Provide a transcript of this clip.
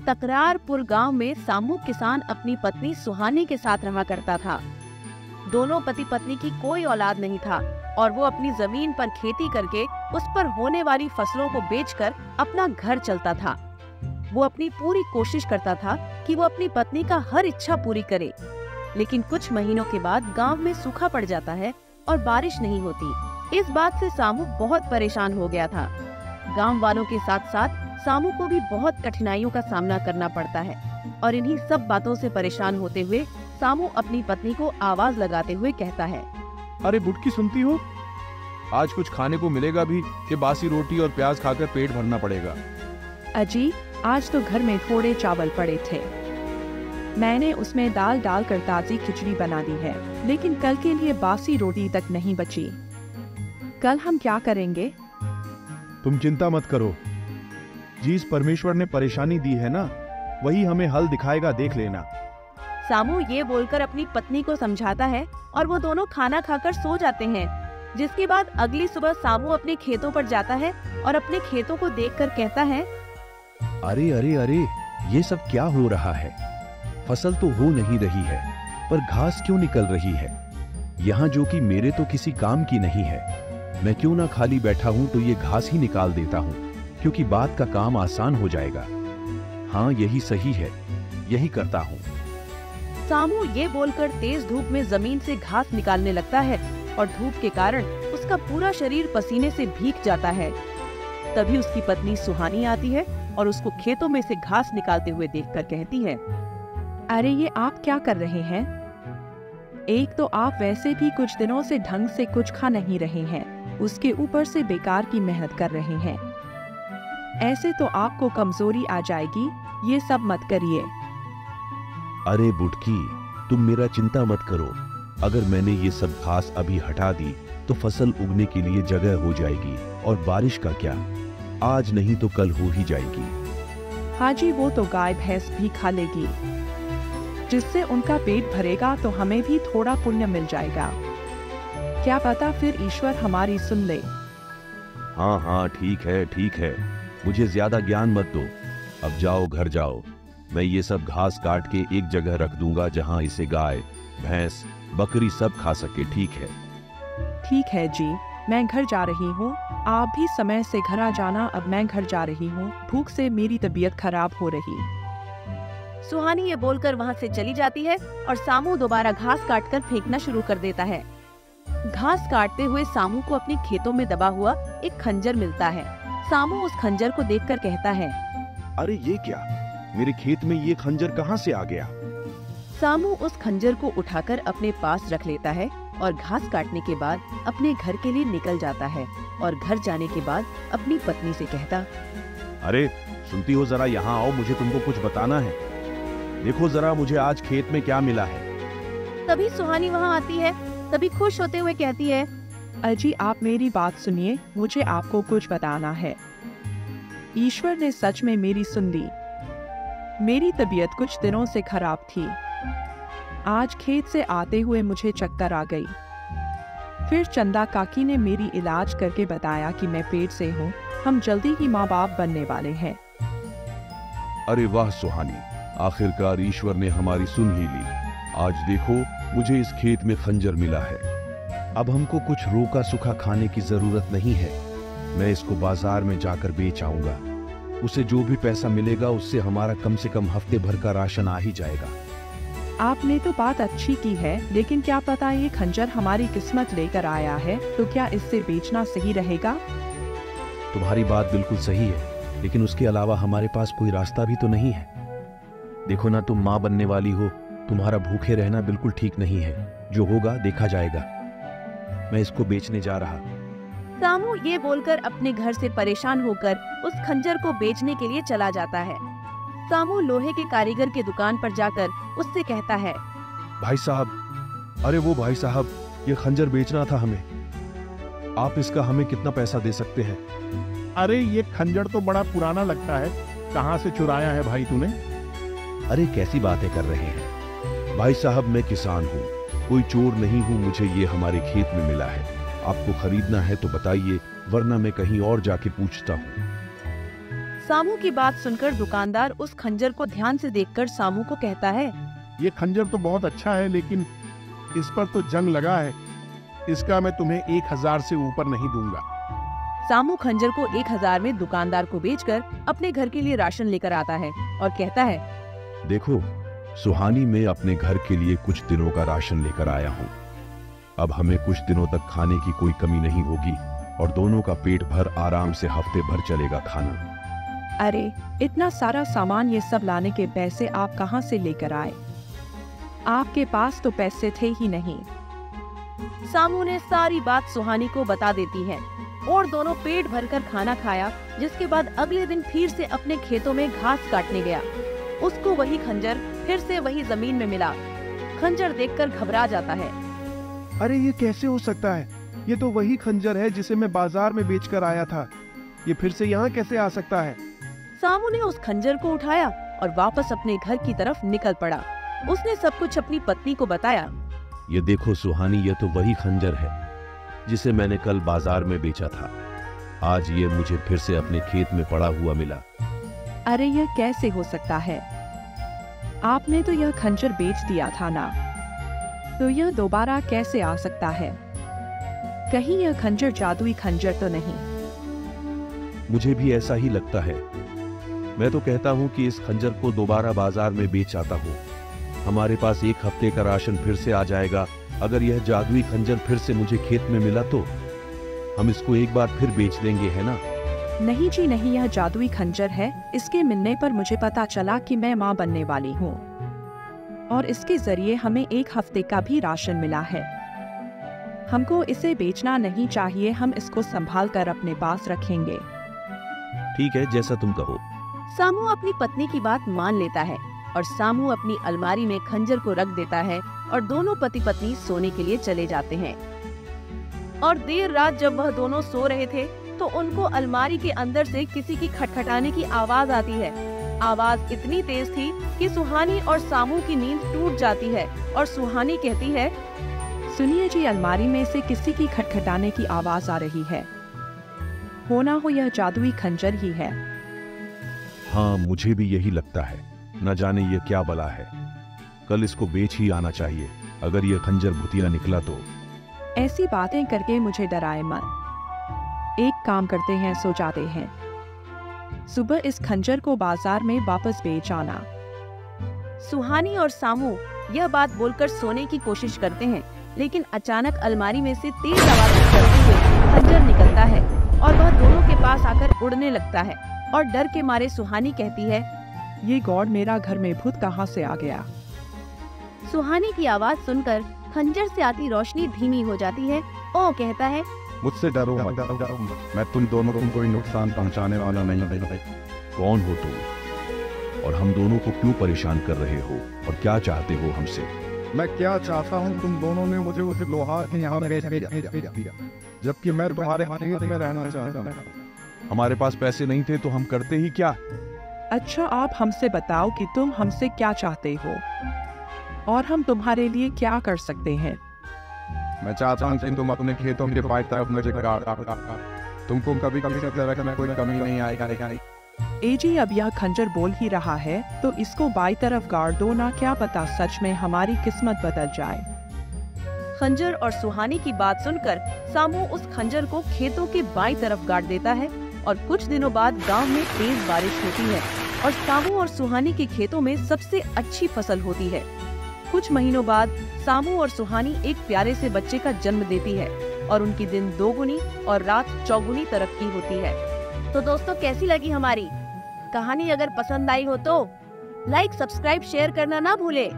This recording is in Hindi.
तकरारपुर गांव में सामू किसान अपनी पत्नी सुहानी के साथ रहा करता था। दोनों पति पत्नी की कोई औलाद नहीं था और वो अपनी जमीन पर खेती करके उस पर होने वाली फसलों को बेचकर अपना घर चलता था। वो अपनी पूरी कोशिश करता था कि वो अपनी पत्नी का हर इच्छा पूरी करे, लेकिन कुछ महीनों के बाद गांव में सूखा पड़ जाता है और बारिश नहीं होती। इस बात से सामू बहुत परेशान हो गया था। गांव वालों के साथ साथ सामू को भी बहुत कठिनाइयों का सामना करना पड़ता है और इन्हीं सब बातों से परेशान होते हुए सामू अपनी पत्नी को आवाज लगाते हुए कहता है, अरे बुटकी, सुनती हो? आज कुछ खाने को मिलेगा भी कि बासी रोटी और प्याज खाकर पेट भरना पड़ेगा? अजी, आज तो घर में थोड़े चावल पड़े थे। मैंने उसमें दाल डालकर ताज़ी खिचड़ी बना दी है, लेकिन कल के लिए बासी रोटी तक नहीं बची। कल हम क्या करेंगे? तुम चिंता मत करो, जिस परमेश्वर ने परेशानी दी है ना, वही हमें हल दिखाएगा, देख लेना। सामू ये बोलकर अपनी पत्नी को समझाता है और वो दोनों खाना खाकर सो जाते हैं। जिसके बाद अगली सुबह सामू अपने खेतों पर जाता है और अपने खेतों को देखकर कहता है, अरे अरे अरे, ये सब क्या हो रहा है? फसल तो हो नहीं रही है, पर घास क्यों निकल रही है? यहाँ जो कि मेरे तो किसी काम की नहीं है। मैं क्यों ना खाली बैठा हूँ तो ये घास ही निकाल देता हूँ, क्योंकि बात का काम आसान हो जाएगा। हाँ, यही सही है, यही करता हूँ। सामू ये बोलकर तेज धूप में जमीन से घास निकालने लगता है और धूप के कारण उसका पूरा शरीर पसीने से भीग जाता है। तभी उसकी पत्नी सुहानी आती है और उसको खेतों में से घास निकालते हुए देखकर कहती है, अरे ये आप क्या कर रहे हैं? एक तो आप वैसे भी कुछ दिनों से ढंग से कुछ खा नहीं रहे हैं, उसके ऊपर से बेकार की मेहनत कर रहे हैं। ऐसे तो आपको कमजोरी आ जाएगी, ये सब मत करिए। अरे बुटकी, तुम मेरा चिंता मत करो। अगर मैंने ये सब घास अभी हटा दी तो फसल उगने के लिए जगह हो जाएगी, और बारिश का क्या, आज नहीं तो कल हो ही जाएगी। हाँ जी, वो तो गाय भैंस भी खा लेगी, जिससे उनका पेट भरेगा तो हमें भी थोड़ा पुण्य मिल जाएगा। क्या पता फिर ईश्वर हमारी सुन ले। हाँ हाँ, ठीक है ठीक है, मुझे ज्यादा ज्ञान मत दो। अब जाओ, घर जाओ। मैं ये सब घास काट के एक जगह रख दूंगा जहाँ इसे गाय भैंस बकरी सब खा सके, ठीक है? ठीक है जी, मैं घर जा रही हूँ। आप भी समय से घर आ जाना। अब मैं घर जा रही हूँ, भूख से मेरी तबीयत खराब हो रही। सुहानी ये बोलकर वहाँ से चली जाती है और सामू दोबारा घास काटकर फेंकना शुरू कर देता है। घास काटते हुए सामू को अपने खेतों में दबा हुआ एक खंजर मिलता है। सामू उस खंजर को देखकर कहता है, अरे ये क्या, मेरे खेत में ये खंजर कहाँ से आ गया? सामू उस खंजर को उठाकर अपने पास रख लेता है और घास काटने के बाद अपने घर के लिए निकल जाता है और घर जाने के बाद अपनी पत्नी से कहता, अरे सुनती हो, जरा यहाँ आओ, मुझे तुमको कुछ बताना है। देखो जरा, मुझे आज खेत में क्या मिला है। तभी सुहानी वहाँ आती है। तभी खुश होते हुए कहती है, अजी आप मेरी बात सुनिए, मुझे आपको कुछ बताना है। ईश्वर ने सच में मेरी सुन ली। मेरी तबीयत कुछ दिनों से खराब थी। आज खेत से आते हुए मुझे चक्कर आ गई। फिर चंदा काकी ने मेरी इलाज करके बताया कि मैं पेट से हूँ, हम जल्दी ही माँ बाप बनने वाले हैं। अरे वाह सुहानी, आखिरकार ईश्वर ने हमारी सुन ही ली। आज देखो, मुझे इस खेत में खंजर मिला है। अब हमको कुछ रोका सूखा खाने की जरूरत नहीं है। मैं इसको बाजार में जाकर बेच आऊंगा। उसे जो भी पैसा मिलेगा उससे हमारा कम से कम हफ्ते भर का राशन आ ही जाएगा। आपने तो बात अच्छी की है, लेकिन क्या पता ये खंजर हमारी किस्मत लेकर आया है, तो क्या इससे बेचना सही रहेगा? तुम्हारी बात बिल्कुल सही है, लेकिन उसके अलावा हमारे पास कोई रास्ता भी तो नहीं है। देखो ना, तुम माँ बनने वाली हो, तुम्हारा भूखे रहना बिल्कुल ठीक नहीं है। जो होगा देखा जाएगा। मैं इसको बेचने जा रहा। सामू ये बोलकर अपने घर से परेशान होकर उस खंजर को बेचने के लिए चला जाता है। सामू लोहे के कारीगर की दुकान पर जाकर उससे कहता है, भाई साहब, अरे वो भाई साहब, ये खंजर बेचना था हमें। आप इसका हमें कितना पैसा दे सकते हैं? अरे ये खंजर तो बड़ा पुराना लगता है, कहाँ से चुराया है भाई तूने? अरे कैसी बातें कर रहे हैं भाई साहब, मैं किसान हूँ, कोई चोर नहीं हूँ। मुझे ये हमारे खेत में मिला है। आपको खरीदना है तो बताइए, वरना मैं कहीं और जाके पूछता हूँ। सामू की बात सुनकर दुकानदार उस खंजर को ध्यान से देखकर सामू को कहता है, ये खंजर तो बहुत अच्छा है, लेकिन इस पर तो जंग लगा है। इसका मैं तुम्हें 1000 से ऊपर नहीं दूंगा। सामू खंजर को 1000 में दुकानदार को बेचकर अपने घर के लिए राशन लेकर आता है और कहता है, देखो सुहानी, मैं अपने घर के लिए कुछ दिनों का राशन लेकर आया हूँ। अब हमें कुछ दिनों तक खाने की कोई कमी नहीं होगी और दोनों का पेट भर आराम से हफ्ते भर चलेगा खाना। अरे इतना सारा सामान, ये सब लाने के पैसे आप कहाँ से लेकर आए? आपके पास तो पैसे थे ही नहीं। सामू ने सारी बात सुहानी को बता देती है और दोनों पेट भरकर खाना खाया, जिसके बाद अगले दिन फिर से अपने खेतों में घास काटने गया। उसको वही खंजर फिर से वही जमीन में मिला। खंजर देखकर घबरा जाता है। अरे ये कैसे हो सकता है? ये तो वही खंजर है जिसे मैं बाजार में बेचकर आया था। ये फिर से यहाँ कैसे आ सकता है? सामू ने उस खंजर को उठाया और वापस अपने घर की तरफ निकल पड़ा। उसने सब कुछ अपनी पत्नी को बताया। ये देखो सुहानी, ये तो वही खंजर है जिसे मैंने कल बाजार में बेचा था। आज ये मुझे फिर से अपने खेत में पड़ा हुआ मिला। अरे यह कैसे हो सकता है? आपने तो यह खंजर बेच दिया था ना, तो यह दोबारा कैसे आ सकता है? कहीं यह खंजर जादुई खंजर तो नहीं? मुझे भी ऐसा ही लगता है। मैं तो कहता हूँ कि इस खंजर को दोबारा बाजार में बेच आता हूँ। हमारे पास 1 हफ्ते का राशन फिर से आ जाएगा। अगर यह जादुई खंजर फिर से मुझे खेत में मिला तो हम इसको एक बार फिर बेच देंगे, है ना? नहीं जी नहीं, यह जादुई खंजर है। इसके मिलने पर मुझे पता चला कि मैं माँ बनने वाली हूँ और इसके जरिए हमें 1 हफ्ते का भी राशन मिला है। हमको इसे बेचना नहीं चाहिए। हम इसको संभाल कर अपने पास रखेंगे। ठीक है, जैसा तुम कहो। सामू अपनी पत्नी की बात मान लेता है और सामू अपनी अलमारी में खंजर को रख देता है और दोनों पति पत्नी सोने के लिए चले जाते हैं। और देर रात जब वह दोनों सो रहे थे तो उनको अलमारी के अंदर से किसी की खटखटाने की आवाज आती है। आवाज इतनी तेज थी कि सुहानी और सामू की नींद टूट जाती है और सुहानी कहती है, सुनिए जी, अलमारी में से किसी की खटखटाने की आवाज आ रही है। होना हो यह जादुई खंजर ही है। हाँ, मुझे भी यही लगता है। न जाने ये क्या बला है। कल इसको बेच ही आना चाहिए। अगर ये खंजर भुतिया निकला तो। ऐसी बातें करके मुझे डराए मत। एक काम करते हैं, सो जाते हैं। सुबह इस खंजर को बाजार में वापस बेच आना। सुहानी और सामू यह बात बोलकर सोने की कोशिश करते हैं, लेकिन अचानक अलमारी में से तेज आवाज करते हुए खंजर निकलता है और वह दोनों के पास आकर उड़ने लगता है। और डर के मारे सुहानी कहती है, ये गॉड, मेरा घर में भूत कहाँ से आ गया? सुहानी की आवाज सुनकर खंजर से आती रोशनी धीमी हो जाती है। ओ कहता है, मुझसे डरो मत। मैं तुम दोनों को कोई नुकसान पहुंचाने वाला नहीं। कौन हो तुम और हम दोनों को क्यों परेशान कर रहे हो और क्या चाहते हो हमसे? मैं क्या चाहता हूँ, तुम दोनों ने मुझे उस लोहार के यहाँ भेजा, जबकि मैं तुम्हारे खेत में रहना चाहता हूँ। हमारे पास पैसे नहीं थे तो हम करते ही क्या? अच्छा, आप हमसे बताओ कि तुम हमसे क्या चाहते हो और हम तुम्हारे लिए क्या कर सकते हैं। मैं चाहता हूँ कि तुम अपने खेतों के बाई तरफ मुझे तुमको कभी में कोई कमी नहीं आएगा। एजी, अब यह खंजर बोल ही रहा है तो इसको बाई तरफ गाड़ दो ना, क्या पता सच में हमारी किस्मत बदल जाए। खंजर और सुहानी की बात सुनकर सामू उस खंजर को खेतों के बाईं तरफ गाड़ देता है और कुछ दिनों बाद गांव में तेज बारिश होती है और सामू और सुहानी के खेतों में सबसे अच्छी फसल होती है। कुछ महीनों बाद सामू और सुहानी एक प्यारे से बच्चे का जन्म देती है और उनकी दिन 2 गुनी और रात 4 गुनी तरक्की होती है। तो दोस्तों, कैसी लगी हमारी कहानी? अगर पसंद आई हो तो लाइक, सब्सक्राइब, शेयर करना ना भूले।